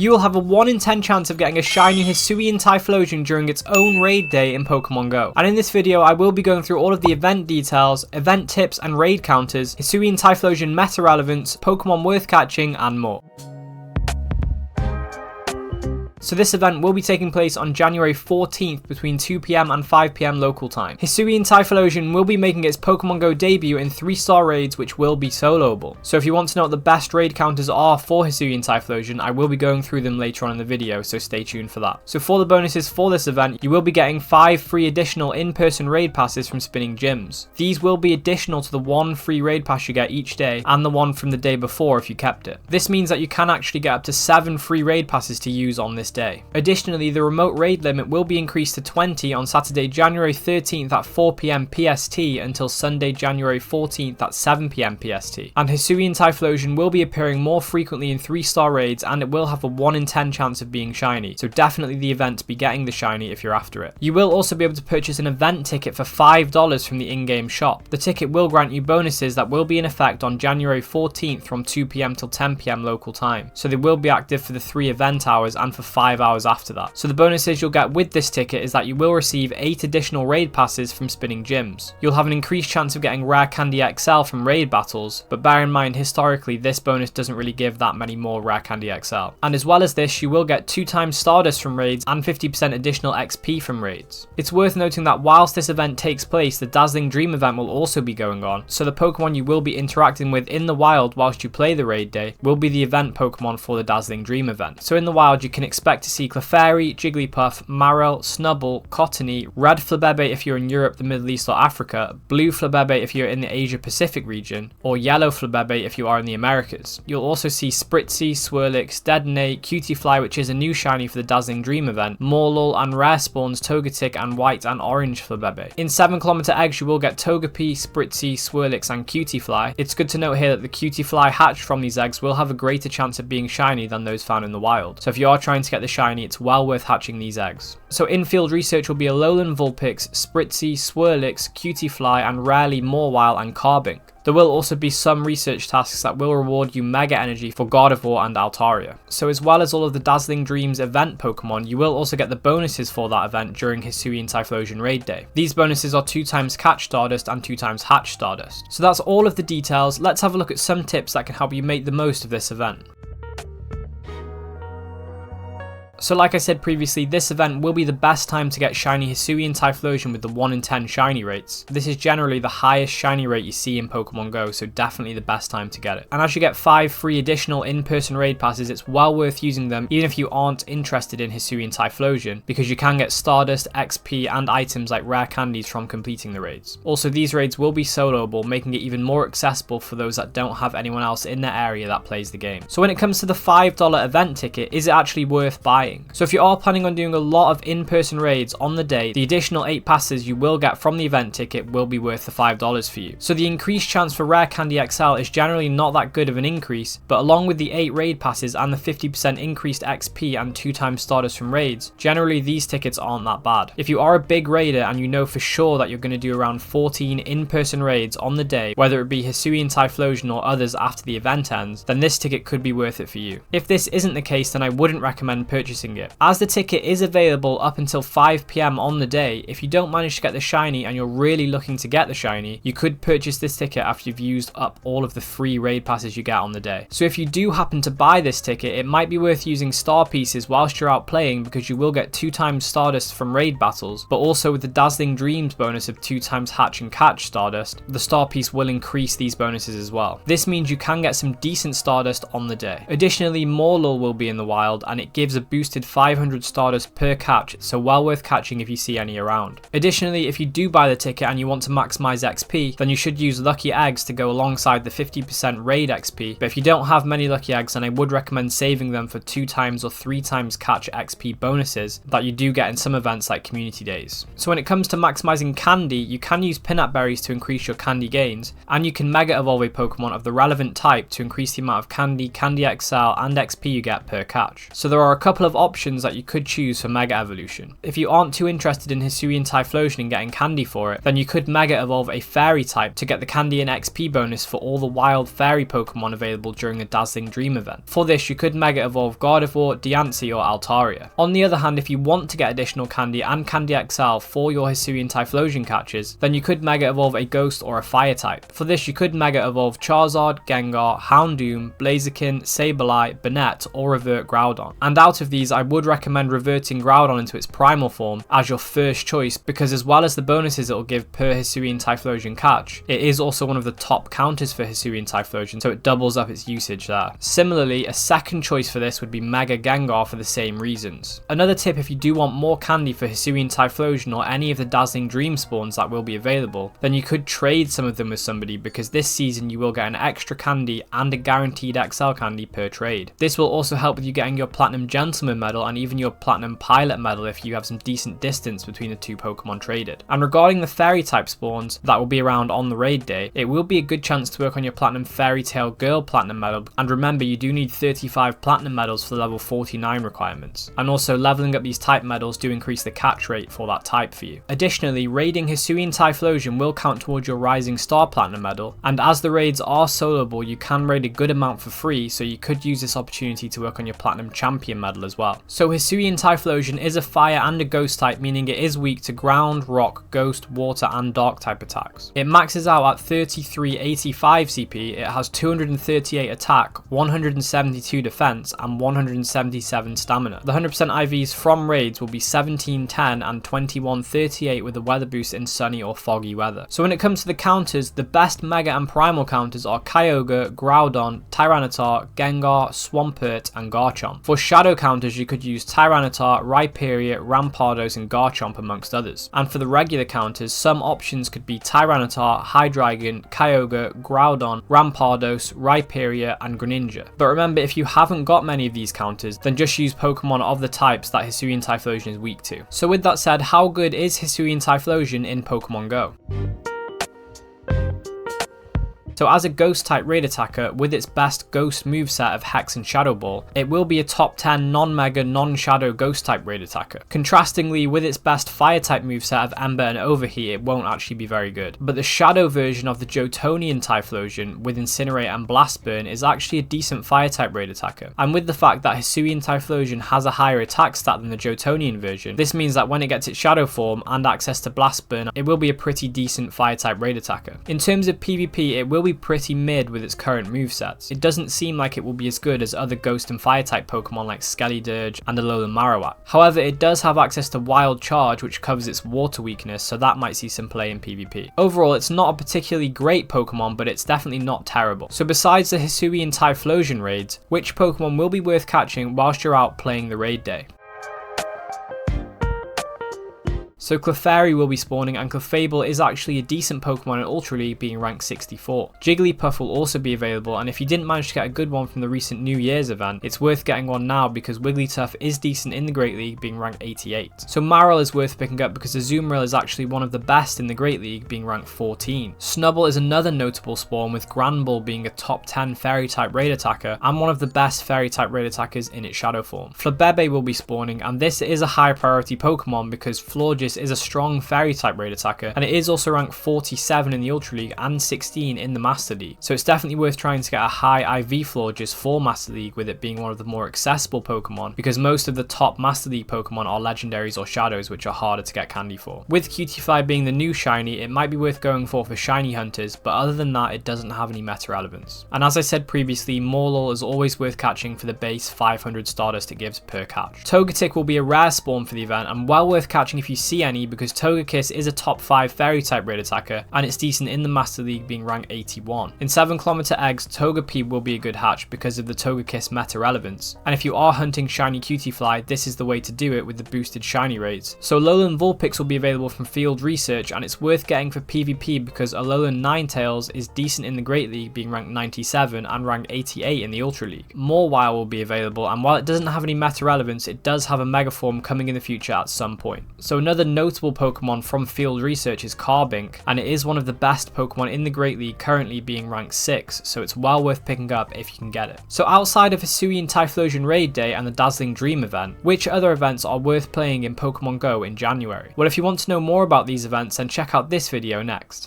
You will have a 1 in 10 chance of getting a shiny Hisuian Typhlosion during its own raid day in Pokemon Go. And in this video, I will be going through all of the event details, event tips and raid counters, Hisuian Typhlosion meta relevance, Pokemon worth catching, and more. So this event will be taking place on January 14th between 2 PM and 5 PM local time. Hisuian Typhlosion will be making its Pokemon Go debut in 3-star raids, which will be soloable. So if you want to know what the best raid counters are for Hisuian Typhlosion, I will be going through them later on in the video, so stay tuned for that. So for the bonuses for this event, you will be getting 5 free additional in-person raid passes from spinning gyms. These will be additional to the 1 free raid pass you get each day and the one from the day before if you kept it. This means that you can actually get up to 7 free raid passes to use on this day. Additionally, the remote raid limit will be increased to 20 on Saturday, January 13th at 4 PM PST until Sunday, January 14th at 7 PM PST. And Hisuian Typhlosion will be appearing more frequently in 3-star raids, and it will have a 1 in 10 chance of being shiny, so definitely the event to be getting the shiny if you're after it. You will also be able to purchase an event ticket for $5 from the in-game shop. The ticket will grant you bonuses that will be in effect on January 14th from 2 PM till 10 PM local time, so they will be active for the 3 event hours and for 5 hours after that. So the bonuses you'll get with this ticket is that you will receive 8 additional raid passes from spinning gyms. You'll have an increased chance of getting Rare Candy XL from raid battles, but bear in mind historically this bonus doesn't really give that many more Rare Candy XL. And as well as this, you will get 2 times Stardust from raids and 50% additional XP from raids. It's worth noting that whilst this event takes place, the Dazzling Dream event will also be going on, so the Pokemon you will be interacting with in the wild whilst you play the raid day will be the event Pokemon for the Dazzling Dream event. So in the wild you can expect to see Clefairy, Jigglypuff, Marill, Snubbull, Cottony, Red Flabebe if you're in Europe, the Middle East or Africa, Blue Flabebe if you're in the Asia Pacific region, or Yellow Flabebe if you are in the Americas. You'll also see Spritzee, Swirlix, Detonate, Cutiefly, which is a new shiny for the Dazzling Dream event, Morlul, and rare spawns Togetic and White and Orange Flabebe. In 7km eggs you will get Togepi, Spritzee, Swirlix and Cutiefly. It's good to note here that the Cutiefly hatched from these eggs will have a greater chance of being shiny than those found in the wild. So if you are trying to get the shiny, it's well worth hatching these eggs. So in-field research will be Alolan Vulpix, Spritzee, Swirlix, Cutiefly, and rarely Mawile and Carbink. There will also be some research tasks that will reward you Mega Energy for Gardevoir and Altaria. So as well as all of the Dazzling Dreams event Pokemon, you will also get the bonuses for that event during Hisuian Typhlosion Raid Day. These bonuses are 2 times Catch Stardust and 2 times Hatch Stardust. So that's all of the details. Let's have a look at some tips that can help you make the most of this event. So like I said previously, this event will be the best time to get shiny Hisuian Typhlosion with the 1 in 10 shiny rates. This is generally the highest shiny rate you see in Pokemon Go, so definitely the best time to get it. And as you get 5 free additional in-person raid passes, it's well worth using them even if you aren't interested in Hisuian Typhlosion, because you can get Stardust, XP and items like rare candies from completing the raids. Also, these raids will be soloable, making it even more accessible for those that don't have anyone else in their area that plays the game. So when it comes to the $5 event ticket, is it actually worth buying? So if you are planning on doing a lot of in-person raids on the day, the additional 8 passes you will get from the event ticket will be worth the $5 for you. So the increased chance for Rare Candy XL is generally not that good of an increase, but along with the 8 raid passes and the 50% increased XP and 2 times Stardust from raids, generally these tickets aren't that bad. If you are a big raider and you know for sure that you're going to do around 14 in-person raids on the day, whether it be Hisuian Typhlosion or others after the event ends, then this ticket could be worth it for you. If this isn't the case, then I wouldn't recommend purchasing it. As the ticket is available up until 5 PM on the day, if you don't manage to get the shiny and you're really looking to get the shiny, you could purchase this ticket after you've used up all of the free raid passes you get on the day. So if you do happen to buy this ticket, it might be worth using star pieces whilst you're out playing, because you will get 2 times Stardust from raid battles, but also with the Dazzling Dreams bonus of 2 times Hatch and Catch Stardust, the star piece will increase these bonuses as well. This means you can get some decent Stardust on the day. Additionally, Morlul will be in the wild and it gives a boosted 500 Stardust per catch, so well worth catching if you see any around. Additionally, if you do buy the ticket and you want to maximize XP, then you should use Lucky Eggs to go alongside the 50% raid XP, but if you don't have many Lucky Eggs, then I would recommend saving them for 2 times or 3 times catch XP bonuses that you do get in some events like Community Days. So when it comes to maximizing candy, you can use Peanut Berries to increase your candy gains, and you can Mega Evolve a Pokemon of the relevant type to increase the amount of Candy, Candy XL and XP you get per catch. So there are a couple of options that you could choose for Mega Evolution. If you aren't too interested in Hisuian Typhlosion and getting candy for it, then you could Mega Evolve a Fairy type to get the candy and XP bonus for all the wild Fairy Pokemon available during the Dazzling Dream event. For this, you could Mega Evolve Gardevoir, Diancie, or Altaria. On the other hand, if you want to get additional candy and Candy XL for your Hisuian Typhlosion catches, then you could Mega Evolve a Ghost or a Fire type. For this, you could Mega Evolve Charizard, Gengar, Houndoom, Blaziken, Sableye, Banette, or revert Groudon. And out of these, I would recommend reverting Groudon into its primal form as your first choice, because as well as the bonuses it will give per Hisuian Typhlosion catch, it is also one of the top counters for Hisuian Typhlosion, so it doubles up its usage there. Similarly, a second choice for this would be Mega Gengar for the same reasons. Another tip, if you do want more candy for Hisuian Typhlosion or any of the Dazzling Dream spawns that will be available, then you could trade some of them with somebody, because this season you will get an extra candy and a guaranteed XL candy per trade. This will also help with you getting your Platinum Gentleman medal and even your Platinum Pilot medal if you have some decent distance between the two Pokemon traded. And regarding the Fairy type spawns that will be around on the raid day, it will be a good chance to work on your Platinum Fairy Tail Girl Platinum medal, and remember you do need 35 Platinum medals for the level 49 requirements. And also leveling up these type medals do increase the catch rate for that type for you. Additionally, raiding Hisuian Typhlosion will count towards your Rising Star Platinum medal, and as the raids are soloable, you can raid a good amount for free, so you could use this opportunity to work on your Platinum Champion medal as well. So Hisuian Typhlosion is a Fire and a Ghost type, meaning it is weak to Ground, Rock, Ghost, Water and Dark type attacks. It maxes out at 3385 CP, it has 238 attack, 172 defense and 177 stamina. The 100% IVs from raids will be 1710 and 2138 with a weather boost in sunny or foggy weather. So when it comes to the counters, the best Mega and Primal counters are Kyogre, Groudon, Tyranitar, Gengar, Swampert and Garchomp. For Shadow counters, you could use Tyranitar, Rhyperior, Rampardos and Garchomp amongst others. And for the regular counters, some options could be Tyranitar, Hydreigon, Kyogre, Groudon, Rampardos, Rhyperior and Greninja. But remember, if you haven't got many of these counters, then just use Pokemon of the types that Hisuian Typhlosion is weak to. So with that said, how good is Hisuian Typhlosion in Pokemon Go? So as a Ghost type raid attacker with its best Ghost moveset of Hex and Shadow Ball, it will be a top 10 non-Mega, non-Shadow Ghost type raid attacker. Contrastingly, with its best Fire type moveset of Ember and Overheat, it won't actually be very good. But the Shadow version of the Jotonian Typhlosion with Incinerate and Blast Burn is actually a decent Fire type raid attacker. And with the fact that Hisuian Typhlosion has a higher attack stat than the Jotonian version, this means that when it gets its Shadow form and access to Blast Burn, it will be a pretty decent Fire type raid attacker. In terms of PvP, it will be pretty mid with its current movesets. It doesn't seem like it will be as good as other Ghost and Fire type Pokemon like Skeledirge and Alolan Marowak. However, it does have access to Wild Charge, which covers its water weakness, so that might see some play in PvP. Overall, it's not a particularly great Pokemon, but it's definitely not terrible. So besides the Hisuian Typhlosion raids, which Pokemon will be worth catching whilst you're out playing the raid day? So Clefairy will be spawning, and Clefable is actually a decent Pokemon in Ultra League, being ranked 64. Jigglypuff will also be available, and if you didn't manage to get a good one from the recent New Year's event, it's worth getting one now because Wigglytuff is decent in the Great League, being ranked 88. So Marill is worth picking up because Azumarill is actually one of the best in the Great League, being ranked 14. Snubbull is another notable spawn, with Granbull being a top 10 Fairy type raid attacker and one of the best Fairy type raid attackers in its Shadow form. Flabebe will be spawning, and this is a high priority Pokemon because Florges is a strong Fairy type raid attacker, and it is also ranked 47 in the Ultra League and 16 in the Master League, so it's definitely worth trying to get a high IV Florges for Master League, with it being one of the more accessible Pokemon because most of the top Master League Pokemon are legendaries or shadows, which are harder to get candy for. With Cutiefly being the new shiny, it might be worth going for shiny hunters, but other than that it doesn't have any meta relevance. And as I said previously, Morlul is always worth catching for the base 500 Stardust it gives per catch. Togetic will be a rare spawn for the event and well worth catching if you see any, because Togekiss is a top 5 Fairy type raid attacker and it's decent in the Master League, being ranked 81. In 7km eggs, Togepi will be a good hatch because of the Togekiss meta relevance, and if you are hunting shiny Cutiefly, this is the way to do it with the boosted shiny rates. So Alolan Vulpix will be available from field research, and it's worth getting for PvP because Alolan Ninetales is decent in the Great League, being ranked 97 and ranked 88 in the Ultra League. Mawile will be available, and while it doesn't have any meta relevance, it does have a Mega form coming in the future at some point. So another notable Pokemon from field research is Carbink, and it is one of the best Pokemon in the Great League, currently being ranked 6, so it's well worth picking up if you can get it. So outside of Hisuian Typhlosion Raid Day and the Dazzling Dream event, which other events are worth playing in Pokemon Go in January? Well, if you want to know more about these events, then check out this video next.